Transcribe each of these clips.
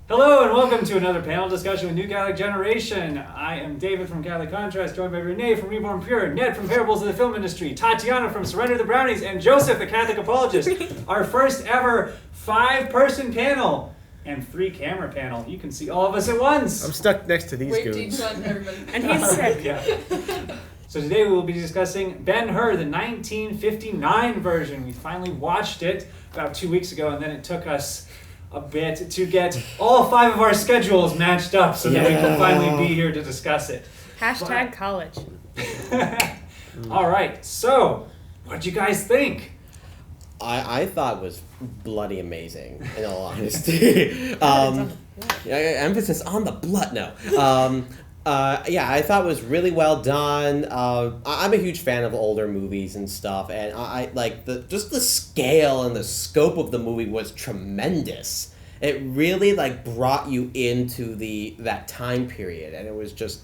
Hello and welcome to another panel discussion with New Catholic Generation. I am David from Catholic Contrast, joined by Renee from Reborn Pure, Ned from Parables of the Film Industry, Tatiana from Surrender the Brownies, and Joseph, the Catholic Apologist. Our first ever 5-person panel and 3-camera panel. You can see all of us at once. I'm stuck next to these Wait, goons. everybody. And he's sick. Yeah. So today we will be discussing Ben-Hur, the 1959 version. We finally watched it about 2 weeks ago, and then it took us a bit to get all 5 of our schedules matched up so that we can finally be here to discuss it. Hashtag college. All right, so what did you guys think? I thought it was bloody amazing, in all honesty. Emphasis on the blood, no. I thought it was really well done. I'm a huge fan of older movies and stuff, and I like the scale and the scope of the movie was tremendous. It really brought you into that time period, and it was just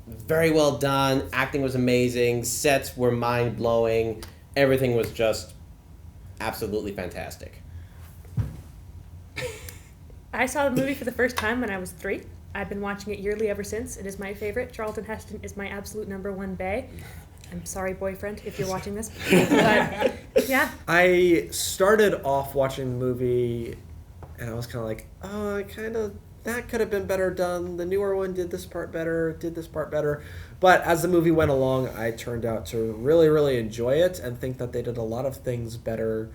very well done. Acting was amazing. Sets were mind blowing. Everything was just absolutely fantastic. I saw the movie for the first time when I was 3. I've been watching it yearly ever since. It is my favorite. Charlton Heston is my absolute #1 bae. I'm sorry, boyfriend, if you're watching this. But, yeah. I started off watching the movie, and I was kind of like, that could have been better done. The newer one did this part better. But as the movie went along, I turned out to really, really enjoy it and think that they did a lot of things better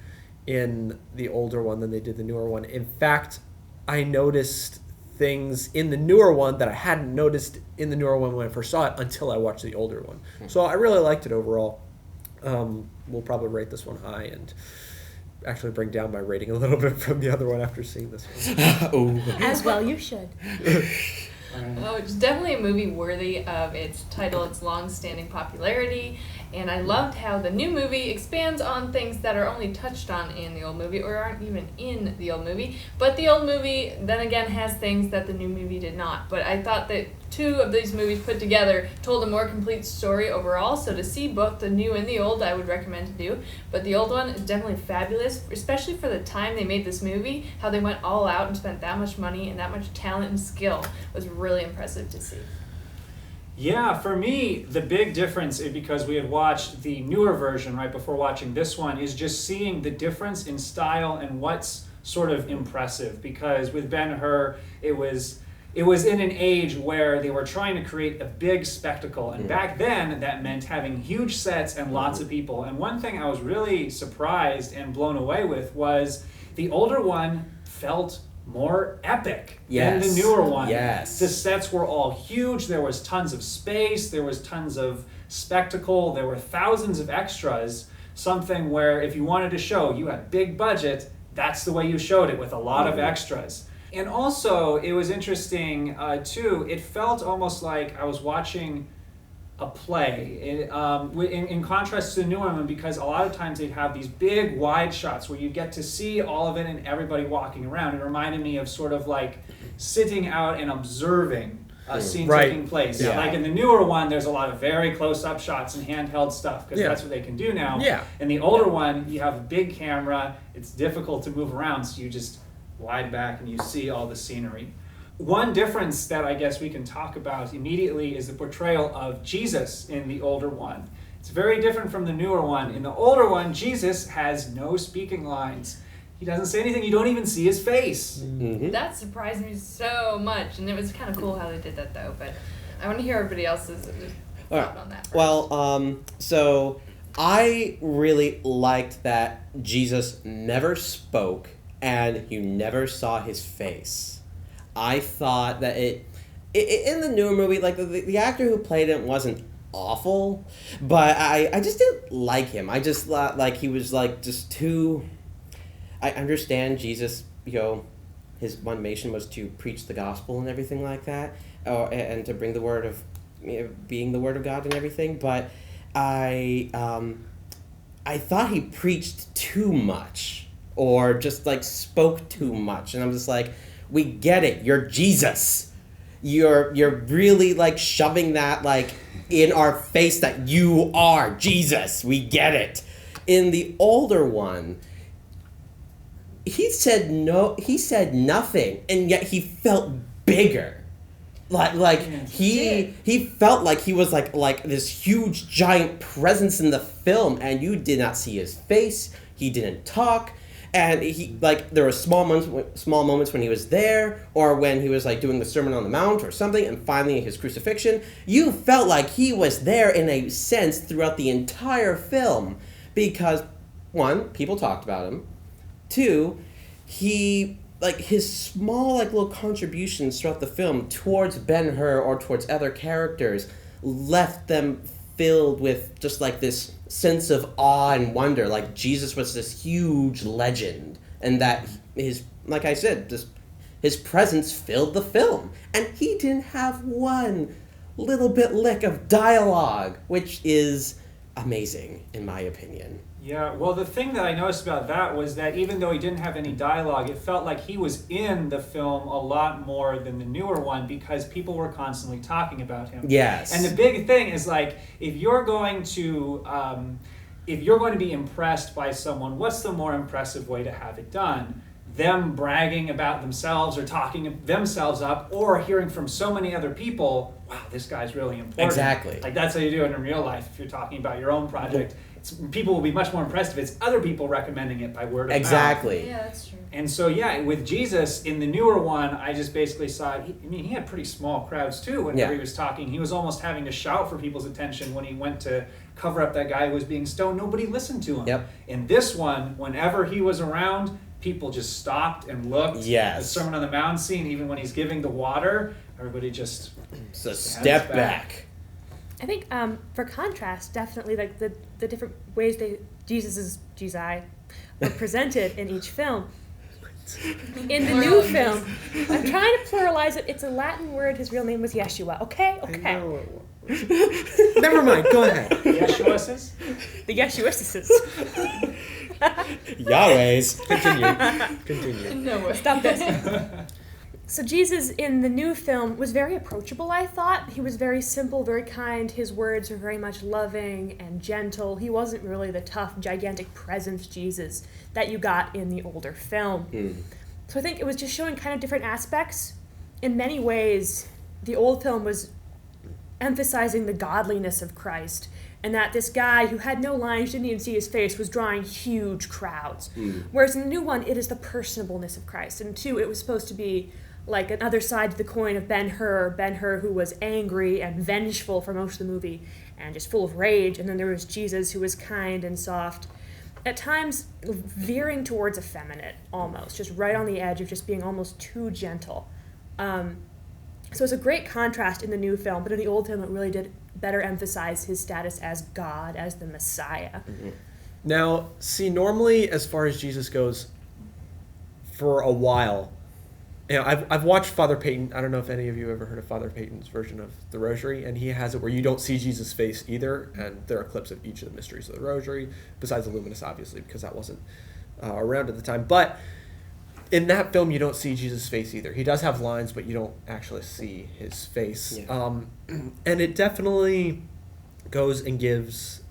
in the older one than they did the newer one. In fact, I noticed things in the newer one that I hadn't noticed in the newer one when I first saw it until I watched the older one. So I really liked it overall. We'll probably rate this one high and actually bring down my rating a little bit from the other one after seeing this one. As well you should. Oh, it's definitely a movie worthy of its title, its long-standing popularity, and I loved how the new movie expands on things that are only touched on in the old movie or aren't even in the old movie, but the old movie then again has things that the new movie did not. But I thought that 2 of these movies put together told a more complete story overall, so to see both the new and the old I would recommend to do, but the old one is definitely fabulous, especially for the time they made this movie. How they went all out and spent that much money and that much talent and skill was really impressive to see. Yeah, for me, the big difference is because we had watched the newer version right before watching this one is just seeing the difference in style and what's sort of impressive. Because with Ben-Hur, it was in an age where they were trying to create a big spectacle. And back then, that meant having huge sets and lots of people. And one thing I was really surprised and blown away with was the older one felt more epic than the newer one. Yes. The sets were all huge. There was tons of space. There was tons of spectacle. There were thousands of extras. Something where if you wanted to show you had big budget, that's the way you showed it, with a lot of extras. And also, it was interesting, too, it felt almost like I was watching a play, in contrast to the newer one, because a lot of times they'd have these big, wide shots where you get to see all of it and everybody walking around. It reminded me of sort of like sitting out and observing a scene taking place. Yeah. Like in the newer one, there's a lot of very close-up shots and handheld stuff, because that's what they can do now. Yeah. In the older one, you have a big camera, it's difficult to move around, so you just wide back and you see all the scenery. One difference that I guess we can talk about immediately is the portrayal of Jesus in the older one. It's very different from the newer one. In the older one, Jesus has no speaking lines. He doesn't say anything. You don't even see his face. Mm-hmm. That surprised me so much, and it was kind of cool how they did that though, but I want to hear everybody else's thought on that first. Well, so I really liked that Jesus never spoke and you never saw his face. I thought that it in the newer movie, like the actor who played it wasn't awful, but I just didn't like him. I just thought like he was like just too. I understand Jesus, his one mission was to preach the gospel and everything like that, and to bring the word of, being the word of God and everything. But I thought he preached too much, or just like spoke too much, and I'm just like, we get it. You're Jesus. You're really like shoving that like in our face that you are Jesus. We get it. In the older one, he said nothing, and yet he felt bigger. He felt like he was like this huge giant presence in the film, and you did not see his face. He didn't talk, and he there were small moments when he was there, or when he was doing the Sermon on the Mount or something, and finally his crucifixion. You felt like he was there in a sense throughout the entire film, because 1, people talked about him. 2, he his small little contributions throughout the film towards Ben-Hur or towards other characters left them filled with just this sense of awe and wonder, like Jesus was this huge legend, and that his, like I said, his presence filled the film, and he didn't have one little bit lick of dialogue, which is amazing in my opinion. Yeah, well, the thing that I noticed about that was that even though he didn't have any dialogue, it felt like he was in the film a lot more than the newer one, because people were constantly talking about him. Yes. And the big thing is if you're going to be impressed by someone, what's the more impressive way to have it done? Them bragging about themselves or talking themselves up, or hearing from so many other people, wow, this guy's really important. Exactly. That's how you do it in real life. If you're talking about your own project, people will be much more impressed if it's other people recommending it by word of mouth. Exactly. Yeah, that's true. And so, with Jesus, in the newer one, I just basically saw, he had pretty small crowds too whenever he was talking. He was almost having to shout for people's attention when he went to cover up that guy who was being stoned. Nobody listened to him. Yep. In this one, whenever he was around, people just stopped and looked. Yes. The Sermon on the Mount scene, even when he's giving the water, everybody just So step back. I think for contrast, definitely the different ways Jesus were presented in each film. In the new film, I'm trying to pluralize it. It's a Latin word. His real name was Yeshua. Okay. Never mind. Go ahead. Yeshua's? The Yeshuists. Yahweh's. Continue. No way. Stop this. So Jesus in the new film was very approachable, I thought. He was very simple, very kind. His words were very much loving and gentle. He wasn't really the tough, gigantic presence Jesus that you got in the older film. So I think it was just showing kind of different aspects. In many ways, the old film was emphasizing the godliness of Christ, and that this guy who had no lines, didn't even see his face, was drawing huge crowds. Whereas in the new one, it is the personableness of Christ. And 2, it was supposed to be like another side to the coin of Ben-Hur who was angry and vengeful for most of the movie and just full of rage. And then there was Jesus, who was kind and soft, at times veering towards effeminate almost, just right on the edge of just being almost too gentle. So it's a great contrast in the new film, but in the old film it really did better emphasize his status as God, as the Messiah. Now, see, normally as far as Jesus goes, for a while, I've watched Father Peyton. I don't know if any of you ever heard of Father Peyton's version of the Rosary, and he has it where you don't see Jesus' face either, and there are clips of each of the mysteries of the Rosary, besides the Luminous, obviously, because that wasn't around at the time. But in that film, you don't see Jesus' face either. He does have lines, but you don't actually see his face. Yeah. And it definitely goes and gives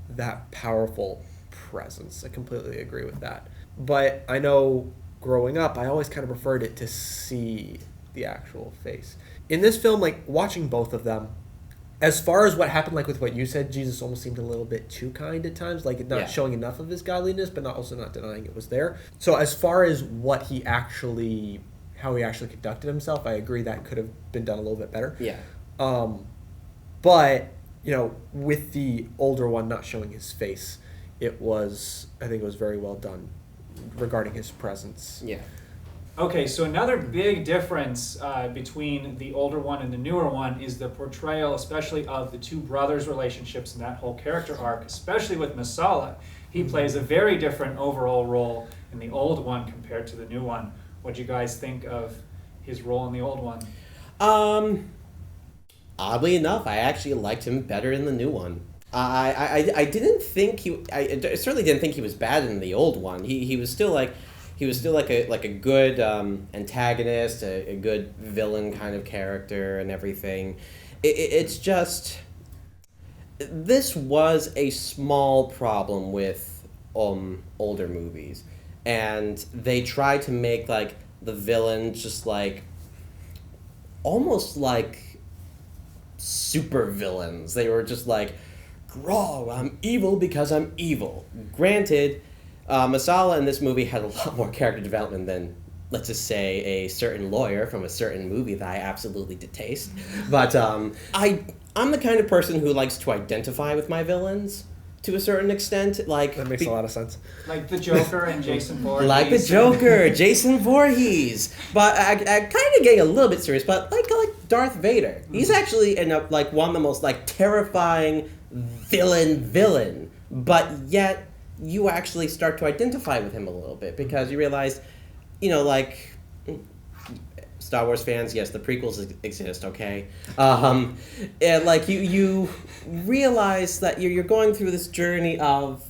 that powerful presence. I completely agree with that. But I know growing up, I always kind of preferred it to see the actual face. In this film, watching both of them, as far as what happened, with what you said, Jesus almost seemed a little bit too kind at times, not showing enough of his godliness, but also not denying it was there. So as far as how he actually conducted himself, I agree that could have been done a little bit better. Yeah. But, with the older one not showing his face, I think it was very well done regarding his presence. Yeah. Okay, so another big difference between the older one and the newer one is the portrayal, especially of the two brothers' relationships and that whole character arc, especially with Masala. He plays a very different overall role in the old one compared to the new one. What do you guys think of his role in the old one? Oddly enough, I actually liked him better in the new one. I didn't think I certainly didn't think he was bad in the old one. He was still like a good antagonist, a good villain kind of character and everything. It's just, this was a small problem with older movies. and they tried to make like the villains just like almost like super villains. They were just like, "Oh, I'm evil because I'm evil." Granted, Masala in this movie had a lot more character development than, let's just say, a certain lawyer from a certain movie that I absolutely detest. But I'm the kind of person who likes to identify with my villains to a certain extent. Like That makes a lot of sense. Like the Joker and Jason Voorhees. Like the Joker, Jason Voorhees. But I kind of getting a little bit serious, but like Darth Vader. He's actually like one of the most like terrifying villain. But yet you actually start to identify with him a little bit because you realize, like Star Wars fans, yes, the prequels exist, okay? And like you realize that you're going through this journey of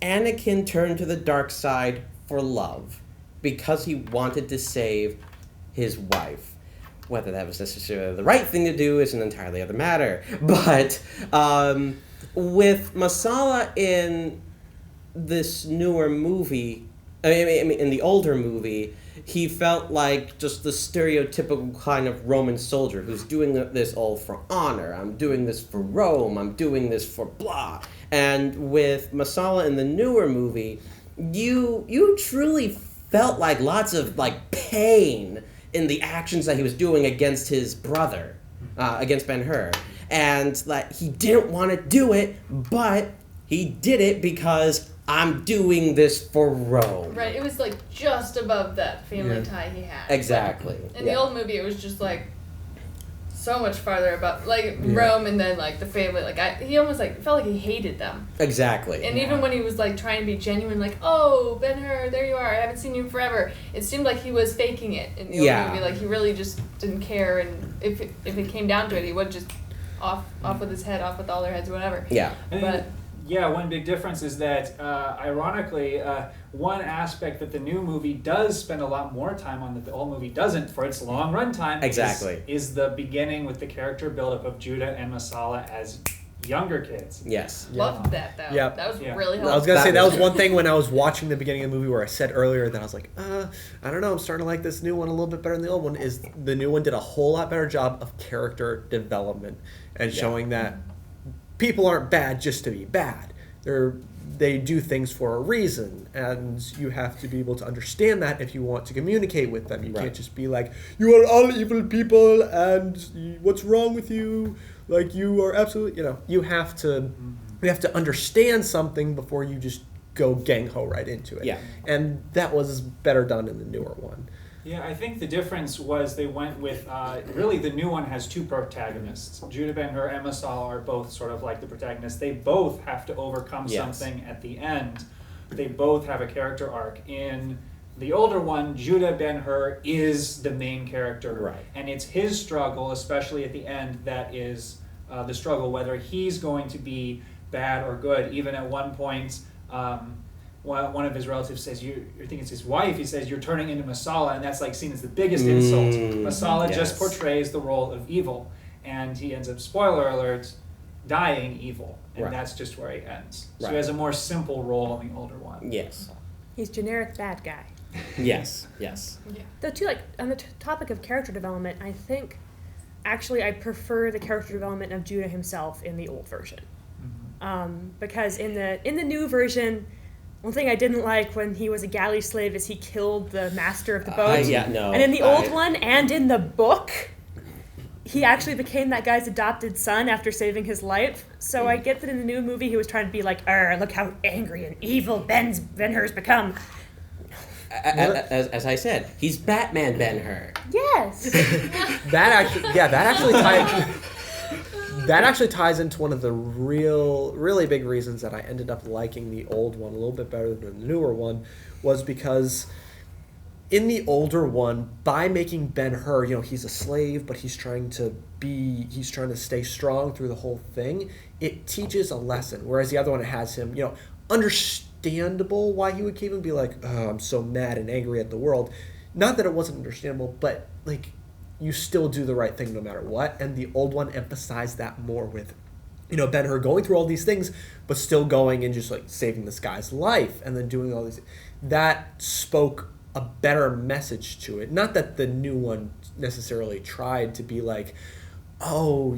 Anakin turned to the dark side for love because he wanted to save his wife. Whether that was necessarily the right thing to do is an entirely other matter. But with Masala in this newer movie, I mean, in the older movie, he felt like just the stereotypical kind of Roman soldier who's doing this all for honor. I'm doing this for Rome. I'm doing this for blah. And with Masala in the newer movie, you truly felt like lots of like pain in the actions that he was doing against his brother, against Ben-Hur. And like he didn't want to do it, but he did it because I'm doing this for Rome. Right, it was like just above that family tie he had. Exactly. In the old movie, it was just like so much farther above, like Rome, and then like the family. Like he almost like felt like he hated them. Exactly. And even when he was like trying to be genuine, like, "Oh, Ben-Hur, there you are. I haven't seen you in forever." It seemed like he was faking it in the old movie. Like he really just didn't care, and if it came down to it, he would just off with his head, off with all their heads, whatever. Yeah. But yeah, one big difference is that, ironically, one aspect that the new movie does spend a lot more time on that the old movie doesn't for its long runtime is the beginning with the character buildup of Judah and Masala as younger kids. Yes. Loved that, though. Yeah. That was really helpful. I was going to say, that was one thing when I was watching the beginning of the movie where I said earlier that I was like, I don't know, I'm starting to like this new one a little bit better than the old one, is the new one did a whole lot better job of character development and showing that people aren't bad just to be bad. They do things for a reason, and you have to be able to understand that if you want to communicate with them. You can't just be like, "You are all evil people, and what's wrong with you? Like you are absolutely," you have to understand something before you just go gang-ho right into it. Yeah. And that was better done in the newer one. Yeah, I think the difference was they went with, really the new one has two protagonists. Judah Ben-Hur and Masala are both sort of like the protagonists. They both have to overcome something at the end. They both have a character arc. In the older one, Judah Ben-Hur is the main character. Right. And it's his struggle, especially at the end, that is the struggle, whether he's going to be bad or good. Even at one point, one of his relatives says, I think it's his wife, he says, "You're turning into Masala," and that's like seen as the biggest insult. Masala just portrays the role of evil, and he ends up, spoiler alert, dying evil, and that's just where he ends. So he has a more simple role in the older one. Yes. He's generic bad guy. Yes. Yeah. Though too, like on the topic of character development, I think actually I prefer the character development of Judah himself in the old version, because in the new version, one thing I didn't like when he was a galley slave is he killed the master of the boat. And in the old one and in the book, he actually became that guy's adopted son after saving his life. So I get that in the new movie he was trying to be like, look how angry and evil Ben-Hur's become. As I said, he's Batman Ben-Hur. Yes. That actually ties into one of the really big reasons that I ended up liking the old one a little bit better than the newer one, was because in the older one, by making Ben-Hur, he's a slave, but he's trying to stay strong through the whole thing. It teaches a lesson, whereas the other one, it has him, understandable why he would even be like, "Oh, I'm so mad and angry at the world." Not that it wasn't understandable, but like, you still do the right thing no matter what. And the old one emphasized that more with, Ben-Hur going through all these things, but still going and just like saving this guy's life and then doing all these. that spoke a better message to it. Not that the new one necessarily tried to be like, oh,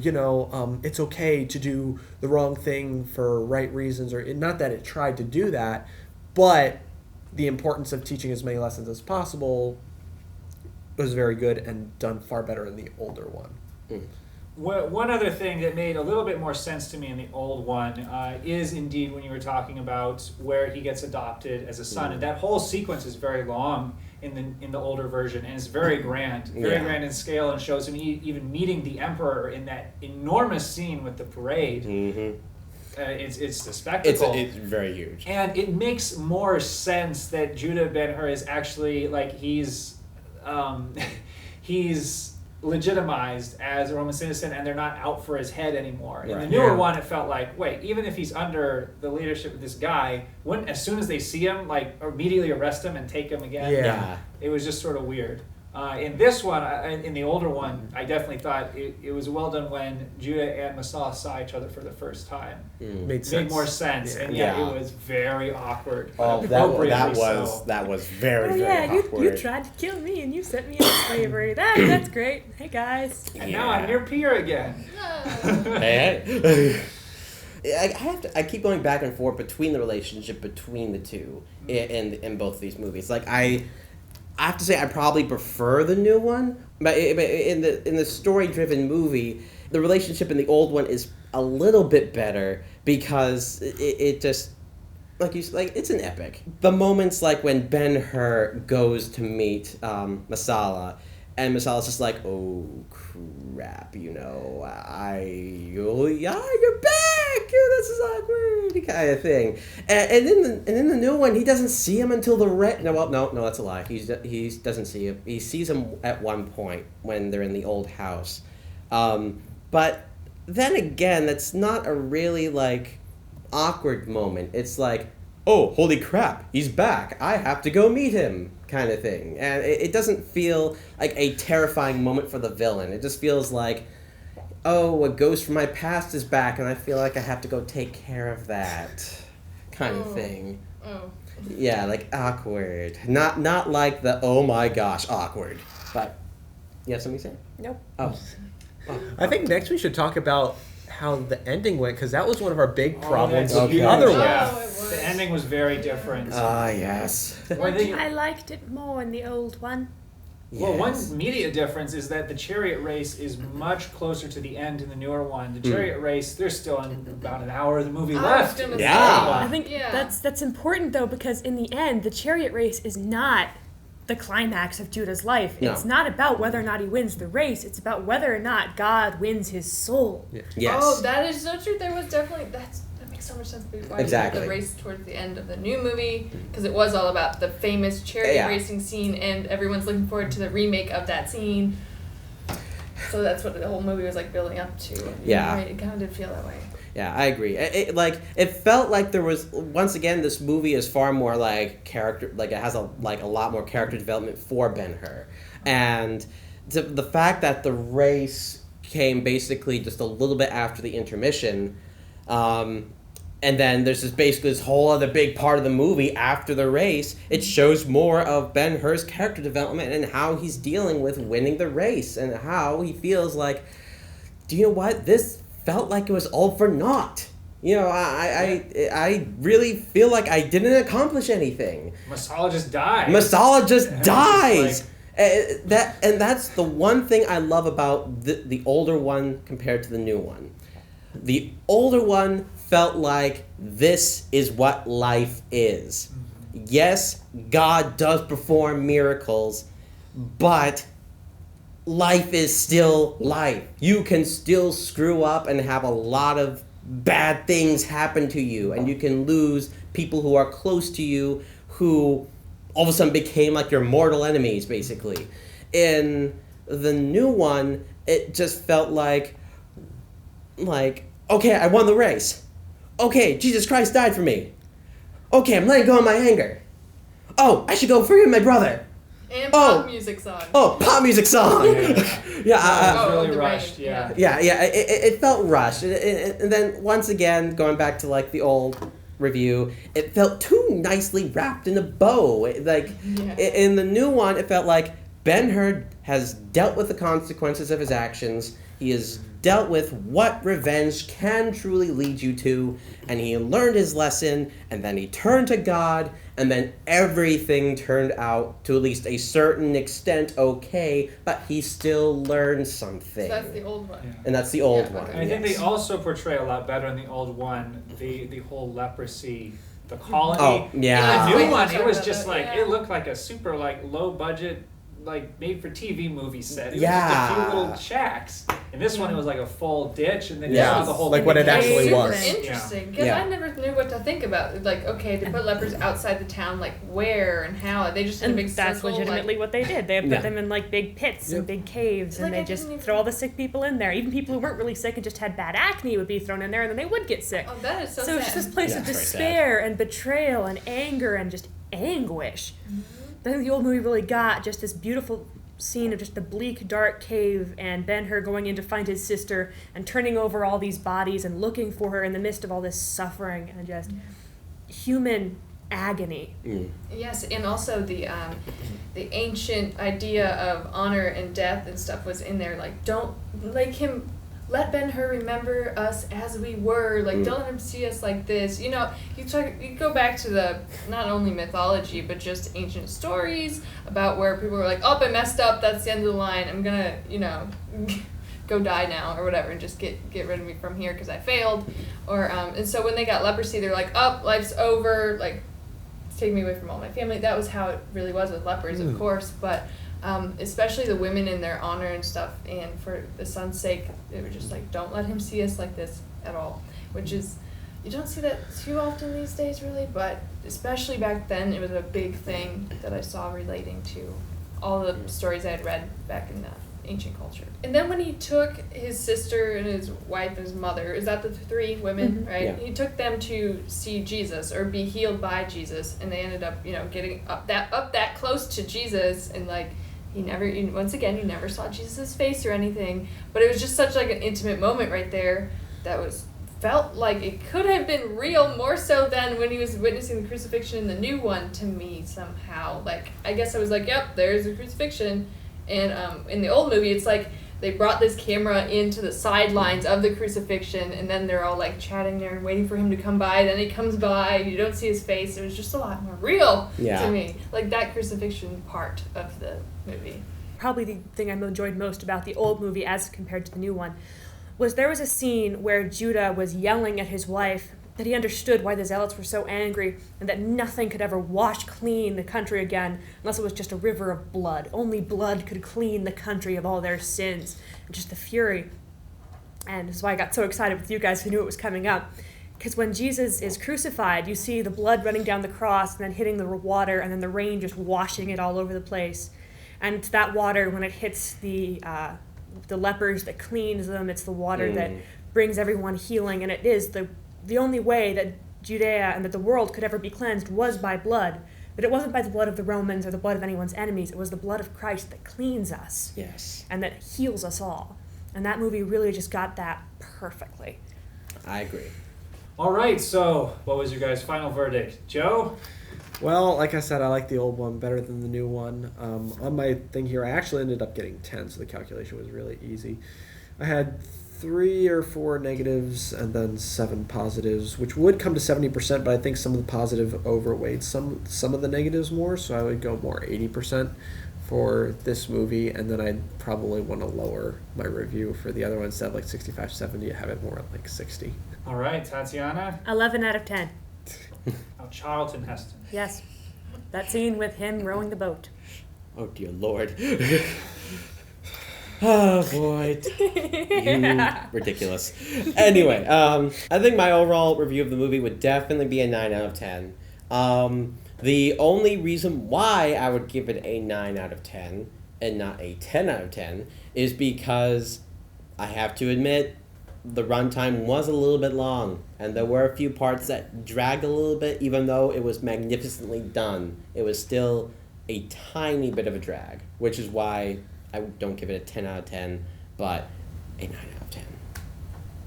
it's okay to do the wrong thing for right reasons, or not that it tried to do that, but the importance of teaching as many lessons as possible was very good and done far better in the older one. One other thing that made a little bit more sense to me in the old one is indeed when you were talking about where he gets adopted as a son, and that whole sequence is very long in the older version, and it's very grand, grand in scale, and shows him even meeting the emperor in that enormous scene with the parade. It's the spectacle. It's very huge, and it makes more sense that Judah Ben-Hur is actually like he's legitimized as a Roman citizen, and they're not out for his head anymore. In the newer one, it felt like, wait, even if he's under the leadership of this guy, wouldn't as soon as they see him, like immediately arrest him and take him again? Yeah. It was just sort of weird. In this one, in the older one, I definitely thought it was well done when Judah and Messiah saw each other for the first time. Made more sense, and it was very awkward. Oh, that was very awkward. You tried to kill me and you set me into slavery. That's great. Hey guys. And now I'm your peer again. Hey. I keep going back and forth between the relationship between the two in both of these movies. Like I have to say I probably prefer the new one, but in the story-driven movie, the relationship in the old one is a little bit better because it just it's an epic. The moments like when Ben-Hur goes to meet Masala, and Masala's just like, oh crap, you're back, this is awkward, kind of thing. And in the new one, he doesn't see him until no, that's a lie. He doesn't see him. He sees him at one point when they're in the old house. But then again, that's not a really awkward moment. It's like, oh, holy crap, he's back. I have to go meet him, kind of thing. And it doesn't feel like a terrifying moment for the villain. It just feels like, oh, a ghost from my past is back, and I feel like I have to go take care of that, kind of thing. Oh. Yeah, awkward. Not like the, oh my gosh, awkward. But, you have something to say? Nope. Oh. I think next we should talk about how the ending went, because that was one of our big problems with okay. the other one. Yeah, it was. the ending was very different. Yes. I liked it more in the old one. Well, one immediate difference is that the chariot race is much closer to the end in the newer one. The chariot race, there's still about an hour of the movie left. I think that's important though, because in the end, the chariot race is not the climax of Judah's life. No. It's not about whether or not he wins the race. It's about whether or not God wins his soul. Yeah. Yes. Oh, that is so true. There was definitely that makes so much sense. Why Exactly. the race towards the end of the new movie, because it was all about the famous chariot racing scene, and everyone's looking forward to the remake of that scene. So that's what the whole movie was building up to. Yeah. It kind of did feel that way. Yeah, I agree. It felt like there was, once again, this movie is far more character, it has a lot more character development for Ben-Hur. And the fact that the race came basically just a little bit after the intermission, and then there's this whole other big part of the movie after the race, it shows more of Ben-Hur's character development and how he's dealing with winning the race and how he feels like, do you know what, this felt like it was all for naught. I really feel like I didn't accomplish anything. Masala just died. Masala just dies. That's the one thing I love about the older one compared to the new one. The older one felt like this is what life is. Yes, God does perform miracles, but life is still life. You can still screw up and have a lot of bad things happen to you, and you can lose people who are close to you who all of a sudden became your mortal enemies, basically. In the new one, it just felt like, okay, I won the race. Okay, Jesus Christ died for me. Okay, I'm letting go of my anger. Oh, I should go free my brother. And pop music song. Oh, pop music song. It was really the rushed. rain, It felt rushed. And then once again, going back to the old review, it felt too nicely wrapped in a bow. In the new one, it felt like Ben-Hur has dealt with the consequences of his actions. He has dealt with what revenge can truly lead you to, and he learned his lesson, and then he turned to God, and then everything turned out to at least a certain extent okay, but he still learned something. So that's the old one. Yeah. And that's the old Yeah, one. okay. I think they also portray a lot better in the old one the whole leprosy, the colony. Oh, yeah. The new Wait, one, sorry it was about just that, like yeah. it looked like a super low budget made for TV movie set. It was Yeah. just a few little shacks. In this one, it was like a full ditch, and then you Yeah. saw the whole Like what it thing. actually Super was. interesting, because Yeah. I never knew what to think about. Like, okay, they put lepers outside the town, like where and how? They just in a And big that's circle, legitimately like, what they did. They put Yeah. them in like big pits Yep. and big caves, Like, and I they just didn't even- throw all the sick people in there. Even people who weren't really sick and just had bad acne would be thrown in there, and then they would get sick. oh, that is so, So it's sad. just this place Yeah, of it's very sad. despair and betrayal and anger and just anguish. I think the old movie really got just this beautiful scene of just the bleak, dark cave and Ben-Hur going in to find his sister and turning over all these bodies and looking for her in the midst of all this suffering and just human agony. Mm. Yes, and also the ancient idea of honor and death and stuff was in there. Like, don't let Ben-Hur remember us as we were. Like, don't let him see us like this. You know, you go back to the not only mythology but just ancient stories about where people were like, oh, I messed up. That's the end of the line. I'm gonna, go die now or whatever, and just get rid of me from here because I failed. Or and so when they got leprosy, they're like, oh, life's over. Like, take me away from all my family. That was how it really was with lepers, of course, but especially the women in their honor and stuff, and for the son's sake, they were just like, don't let him see us like this at all, which is, you don't see that too often these days, really, but especially back then, it was a big thing that I saw relating to all the stories I had read back in the ancient culture. And then when he took his sister and his wife and his mother, is that the three women, right? Yeah. He took them to see Jesus or be healed by Jesus, and they ended up, getting up that close to Jesus, and like you never saw Jesus' face or anything, but it was just such like an intimate moment right there that felt like it could have been real, more so than when he was witnessing the crucifixion in the new one, to me somehow. Like, I guess I was like, yep, there's the crucifixion. And in the old movie, it's like they brought this camera into the sidelines of the crucifixion, and then they're all like chatting there and waiting for him to come by. Then he comes by, you don't see his face. It was just a lot more real to me. Like that crucifixion part of the movie. Probably the thing I enjoyed most about the old movie as compared to the new one was there was a scene where Judah was yelling at his wife that he understood why the zealots were so angry and that nothing could ever wash clean the country again unless it was just a river of blood. Only blood could clean the country of all their sins. And just the fury. And this is why I got so excited with you guys who knew it was coming up. Because when Jesus is crucified, you see the blood running down the cross and then hitting the water and then the rain just washing it all over the place. And that water, when it hits the lepers, that cleans them. It's the water that brings everyone healing. And it is the only way that Judea and that the world could ever be cleansed was by blood. But it wasn't by the blood of the Romans or the blood of anyone's enemies. It was the blood of Christ that cleans us. Yes. And that heals us all. And that movie really just got that perfectly. I agree. All right, so what was your guys' final verdict? Joe? Well, like I said, I like the old one better than the new one. On my thing here, I actually ended up getting 10, so the calculation was really easy. I had 3 or 4 negatives and then 7 positives, which would come to 70%, but I think some of the positive overweighed some of the negatives more, so I would go more 80% for this movie, and then I'd probably want to lower my review for the other one. Instead of like 65, 70, have it more like 60. All right, Tatiana? 11 out of 10. Oh, Charlton Heston. Yes. That scene with him rowing the boat. Oh, dear Lord. Oh, boy. You ridiculous. Anyway, I think my overall review of the movie would definitely be a 9 out of 10. The only reason why I would give it a 9 out of 10 and not a 10 out of 10 is because I have to admit the runtime was a little bit long, and there were a few parts that dragged a little bit. Even though it was magnificently done, it was still a tiny bit of a drag, which is why I don't give it a 10 out of 10, but a 9 out of 10.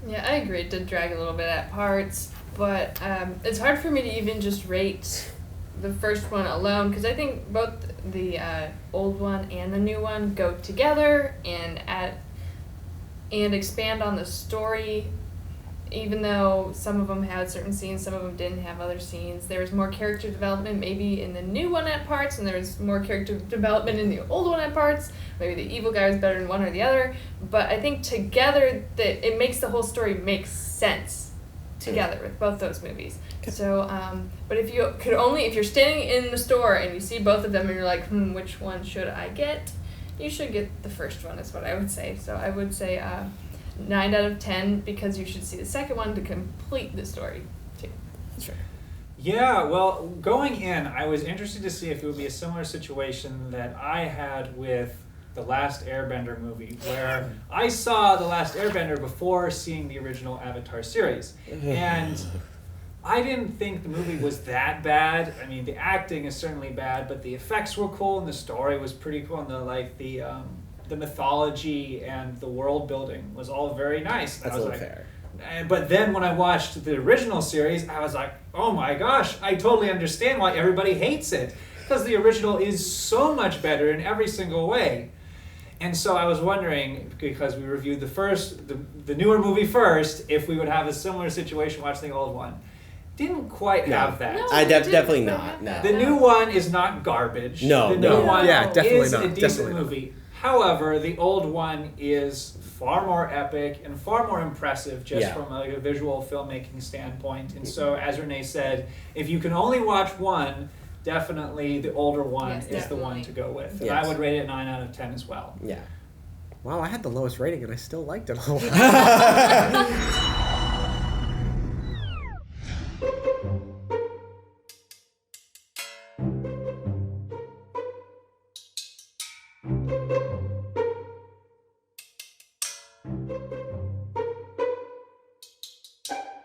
Yeah, I agree. It did drag a little bit at parts, but it's hard for me to even just rate the first one alone because I think both the old one and the new one go together and expand on the story. Even though some of them had certain scenes, some of them didn't have other scenes. There was more character development maybe in the new one at parts, and there was more character development in the old one at parts. Maybe the evil guy was better in one or the other. But I think together, it makes the whole story make sense together with both those movies. So, but if you're standing in the store and you see both of them and you're like, which one should I get? You should get the first one, is what I would say. So I would say 9 out of 10 because you should see the second one to complete the story too. That's right. Yeah, well, going in, I was interested to see if it would be a similar situation that I had with the Last Airbender movie, where I saw the Last Airbender before seeing the original Avatar series, and I didn't think the movie was that bad. I mean, the acting is certainly bad, but the effects were cool and the story was pretty cool, and the mythology and the world building was all very nice. That's a little fair. But then when I watched the original series, I was like, oh my gosh, I totally understand why everybody hates it. Because the original is so much better in every single way. And so I was wondering, because we reviewed the newer movie first, if we would have a similar situation watching the old one. Didn't quite have that. No, Definitely not. No. The new one is not garbage. No, the new no. one Yeah, definitely is not. a decent Definitely not. movie. However, the old one is far more epic and far more impressive just from a visual filmmaking standpoint. And so, as Renee said, if you can only watch one, definitely the older one is the one to go with. And Yes. I would rate it 9 out of 10 as well. Yeah. Wow, I had the lowest rating and I still liked it a lot.